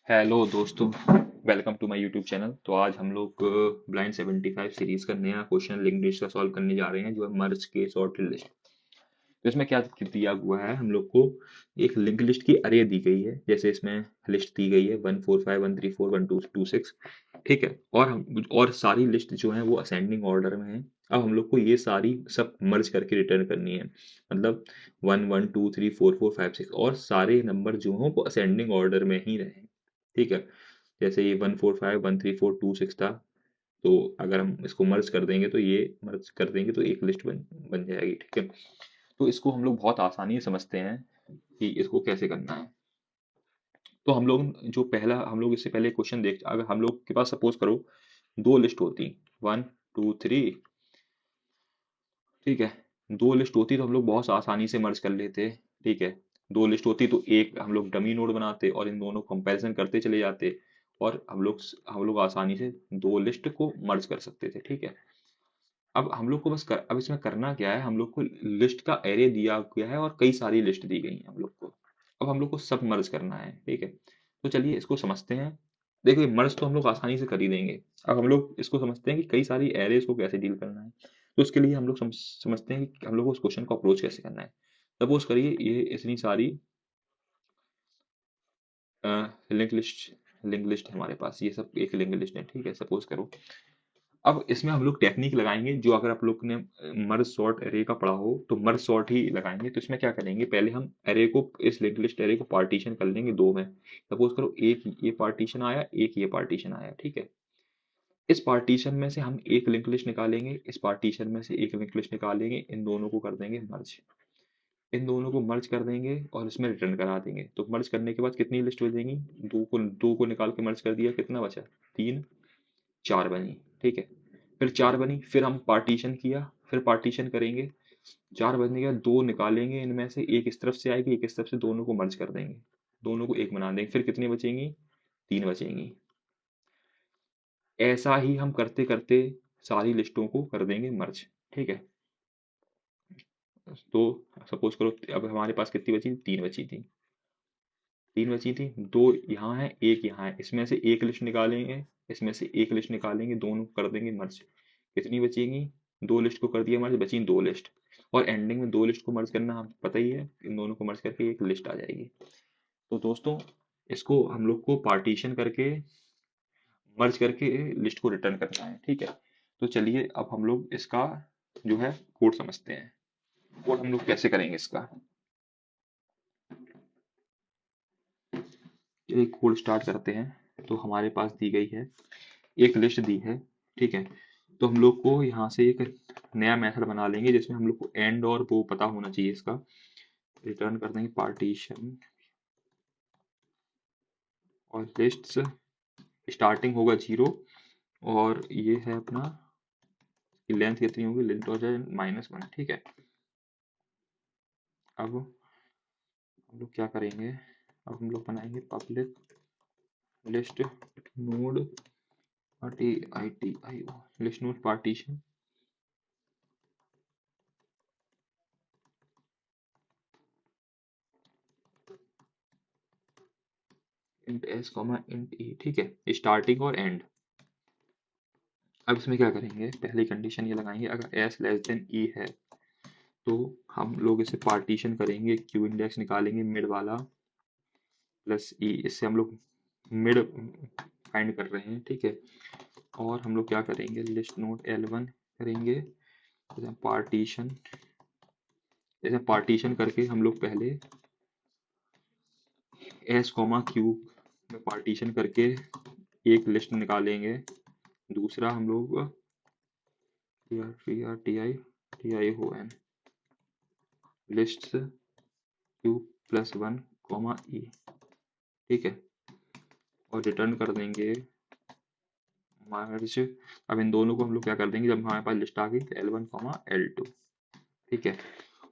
Hello दोस्तों, welcome to my YouTube channel. तो आज हम लोग ब्लाइंड 75 सीरीज का नया क्वेश्चन लिंक लिस्ट का सॉल्व करने जा रहे हैं, जो है मर्ज के सॉर्टेड लिस्ट। तो इसमें क्या दिया हुआ है, हम लोग को एक लिंक लिस्ट की अरे दी गई है। जैसे इसमें लिस्ट दी गई है 1 4 5 1 3 4 1 2 6। ठीक है, और सारी लिस्ट जो है वो असेंडिंग ऑर्डर में है। अब हम लोग को ये सारी सब मर्ज करके रिटर्न करनी है। मतलब 1 1 2 3 4 4 5 6 और सारे नंबर जो हों वो असेंडिंग ऑर्डर में ही रहे। ठीक है, जैसे ये 1 4 5 1 3 4 2 6 था। तो अगर हम इसको मर्ज कर देंगे तो ये मर्ज कर देंगे तो एक लिस्ट बन बन जाएगी। ठीक है, तो इसको हम लोग बहुत आसानी से समझते हैं कि इसको कैसे करना है। तो हम लोग जो पहला हम लोग इससे पहले क्वेश्चन देख, अगर हम लोग के पास सपोज करो दो लिस्ट होती 1 2 3। ठीक है, दो लिस्ट होती तो हम लोग बहुत आसानी से मर्ज कर लेते। ठीक है, दो लिस्ट होती तो एक हम लोग डमी नोड बनाते और इन दोनों कंपैरिजन करते चले जाते, और हम लोग आसानी से दो लिस्ट को मर्ज कर सकते थे। ठीक है, अब हम लोग को अब इसमें करना क्या है, हम लोग को लिस्ट का एरे दिया गया है और कई सारी लिस्ट दी गई है हम लोग को। अब हम लोग को सब मर्ज करना है। ठीक है, तो चलिए इसको समझते हैं। देखिए, मर्ज तो हम लोग आसानी से कर ही देंगे। अब हम लोग इसको समझते हैं कि कई सारी एरेज को कैसे डील करना है। तो उसके लिए हम लोग समझते हैं कि हम लोग को उस क्वेश्चन को अप्रोच कैसे करना है। सपोज करिए ये इतनी सारी लिंक लिस्ट लिंक लिस्ट है हमारे पास, ये सब एक लिंक लिस्ट है। ठीक है, सपोज करो। अब इसमें हम लोग टेक्निक लगाएंगे, जो अगर आप लोग ने मर्ज सॉर्ट एरे का पढ़ा हो तो मर्ज सॉर्ट ही लगाएंगे। तो इसमें क्या करेंगे, पहले हम एरे को, इस लिंक लिस्ट एरे को पार्टीशन कर लेंगे दो में। सपोज करो एक ये पार्टीशन आया, एक ये पार्टीशन आया। ठीक है, इस पार्टीशन में से हम एक लिंक लिस्ट निकालेंगे, इस पार्टीशन में से एक लिंक लिस्ट निकालेंगे, इन दोनों को कर देंगे मर्ज। इन दोनों को मर्ज कर देंगे और इसमें रिटर्न करा देंगे। तो मर्ज करने के बाद कितनी लिस्ट हो जाएंगी, दो को निकाल के मर्ज कर दिया, कितना बचा, तीन। चार बनी। ठीक है, फिर चार बनी, फिर हम पार्टीशन किया, फिर पार्टीशन करेंगे। चार बनने के बाद दो निकालेंगे, इनमें से एक इस तरफ से आएगी, एक इस तरफ से, दोनों को मर्ज कर देंगे, दोनों को एक बना देंगे। फिर कितनी बचेंगी, तीन बचेंगी। ऐसा ही हम करते करते सारी लिस्टों को कर देंगे मर्ज। ठीक है, तो सपोज करो अब हमारे पास कितनी बची, तीन बची थी। तीन बची थी, दो यहाँ है, एक यहाँ है, इसमें से एक लिस्ट निकालेंगे, इसमें से एक लिस्ट निकालेंगे, दोनों को कर देंगे मर्ज। कितनी बचेंगी, दो लिस्ट को कर दिया मर्ज, बची दो लिस्ट। और एंडिंग में दो लिस्ट को मर्ज करना हम पता ही है, इन दोनों को मर्ज करके एक लिस्ट आ जाएगी। तो दोस्तों, इसको हम लोग को पार्टीशन करके मर्ज करके लिस्ट को रिटर्न करना है। ठीक है, तो चलिए अब हम लोग इसका जो है कोड समझते हैं। कोड हम लोग कैसे करेंगे इसका, एक कोड स्टार्ट करते हैं। तो हमारे पास दी गई है, एक लिस्ट दी है। ठीक है, तो हम लोग को यहाँ से एक नया मेथड बना लेंगे जिसमें हम लोग को एंड और वो पता होना चाहिए। इसका रिटर्न कर देंगे पार्टीशन और लिस्ट्स, स्टार्टिंग होगा जीरो, और ये है अपना, लेंथ कितनी होगी, लेंथ हो जाए -1। ठीक है, अब हम लोग क्या करेंगे, अब हम लोग बनाएंगे public list node PARTITIO, list node partition int S comma int E. ठीक है, स्टार्टिंग और एंड। अब इसमें क्या करेंगे, पहली कंडीशन ये लगाएंगे, अगर एस लेस देन ई है तो हम लोग इसे पार्टीशन करेंगे, क्यू इंडेक्स निकालेंगे मिड वाला प्लस ई, इससे हम लोग मिड फाइंड कर रहे हैं। ठीक है, और हम लोग क्या करेंगे, लिस्ट नोड L1 करेंगे, पार्टीशन, जैसे पार्टीशन करके हम लोग पहले एस कॉमा क्यू में पार्टीशन करके एक लिस्ट निकालेंगे। दूसरा हम लोग T I O N list Q +1 comma E. ठीक है, और रिटर्न कर देंगे मर्ज। अब इन दोनों को हम लोग क्या कर देंगे, जब हमारे पास लिस्ट आ गई तो L1 कॉमा L2। ठीक है,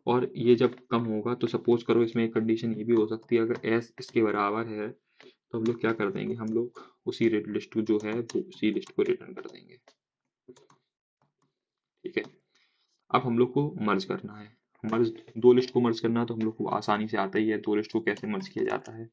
और ये जब कम होगा तो सपोज करो इसमें एक कंडीशन ये भी हो सकती है, अगर एस इसके बराबर है तो हम लोग क्या कर देंगे, हम लोग उसी लिस्ट जो है वो उसी लिस्ट को रिटर्न कर देंगे। ठीक है, अब हम लोग को मर्ज करना है। मर्ज, दो लिस्ट को मर्ज करना तो हम लोग को आसानी से आता ही है, दो लिस्ट को कैसे मर्ज किया जाता है।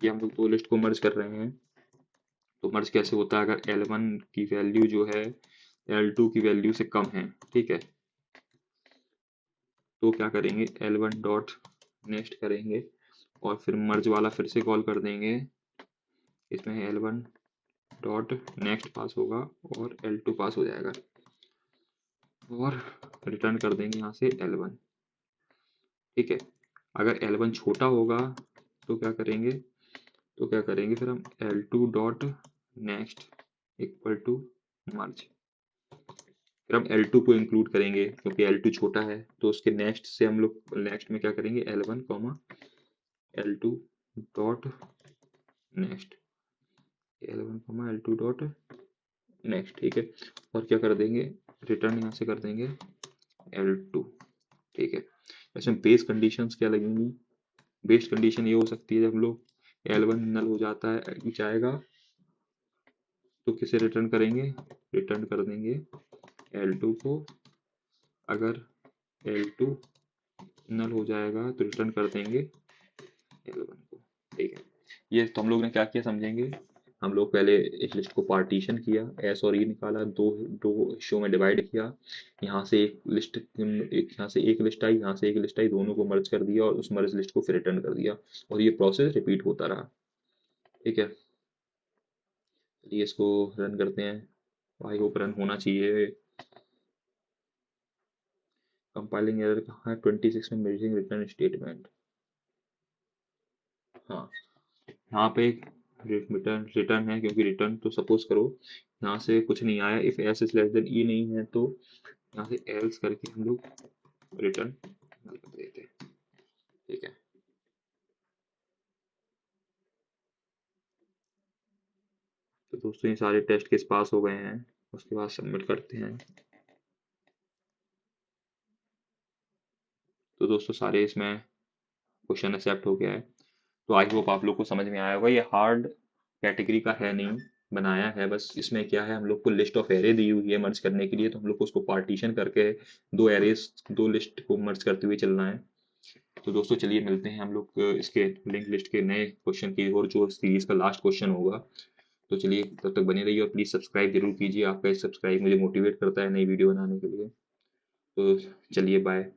ये हम लोग दो लिस्ट को मर्ज कर रहे हैं। तो मर्ज कैसे होता है, अगर L1 की वैल्यू जो है L2 की वैल्यू से कम है, ठीक है, तो क्या करेंगे, L1 डॉट नेक्स्ट करेंगे और फिर मर्ज वाला फिर से कॉल कर देंगे। इसमें L1 डॉट नेक्स्ट पास होगा और L2 पास हो जाएगा और रिटर्न कर देंगे यहाँ से L1, ठीक है। अगर L1 छोटा होगा तो क्या करेंगे फिर हम L2 dot next equal to merge. फिर हम L2 को इंक्लूड करेंगे क्योंकि L2 छोटा है, तो उसके नेक्स्ट से हम लोग नेक्स्ट में क्या करेंगे, L1 comma L2 dot next, L1 comma L2 dot next, ठीक है। और क्या कर देंगे, रिटर्न यहाँ से कर देंगे L2, ठीक है। इसमें बेस कंडीशंस क्या लगेंगी, बेस कंडीशन ये हो सकती है जब हम लोग L1 नल हो जाएगा तो किसे रिटर्न करेंगे, रिटर्न कर देंगे L2 को। अगर L2 नल हो जाएगा तो रिटर्न कर देंगे L1 को, ठीक है। ये तो हम लोग ने क्या किया समझेंगे, हम लोग पहले इस लिस्ट को पार्टीशन किया, एस और ई निकाला, दो दो हिस्सों में डिवाइड किया। यहाँ से एक लिस्ट, यहाँ से एक लिस्ट आई, यहाँ से एक लिस्ट आई, दोनों को मर्ज कर दिया और उस मर्ज लिस्ट को फिर रिटर्न कर दिया और ये प्रोसेस रिपीट होता रहा, ठीक है। चलिए इसको रन करते हैं, आई होप रन होना चाहिए। कंपाइलिंग एरर कहाँ है, 26 में मेजिंग रिटर्न स्टेटमेंट, हाँ यहाँ पे रिटर्न रिटर्न है क्योंकि रिटर्न तो सपोज करो यहाँ से कुछ नहीं आया, if S is less than E नहीं है तो यहाँ से एल्स करके हम लोग रिटर्न कर देते हैं, ठीक है। तो दोस्तों ये सारे टेस्ट केस पास हो गए हैं, उसके बाद सबमिट करते हैं। तो दोस्तों सारे इसमें क्वेश्चन एक्सेप्ट हो गया है। तो आई होप आप लोग को समझ में आया होगा, ये हार्ड कैटेगरी का है नहीं, बनाया है बस। इसमें क्या है, हम लोग को लिस्ट ऑफ एरे दी हुई है मर्ज करने के लिए, तो हम लोग को उसको पार्टीशन करके दो एरेस दो लिस्ट को मर्ज करते हुए चलना है। तो दोस्तों चलिए मिलते हैं हम लोग इसके लिंक लिस्ट के नए क्वेश्चन की, और जो सीरीज का लास्ट क्वेश्चन होगा। तो चलिए तब तक बने रहिए और प्लीज़ सब्सक्राइब जरूर कीजिए, आपका सब्सक्राइब मुझे मोटिवेट करता है नई वीडियो बनाने के लिए। तो चलिए बाय।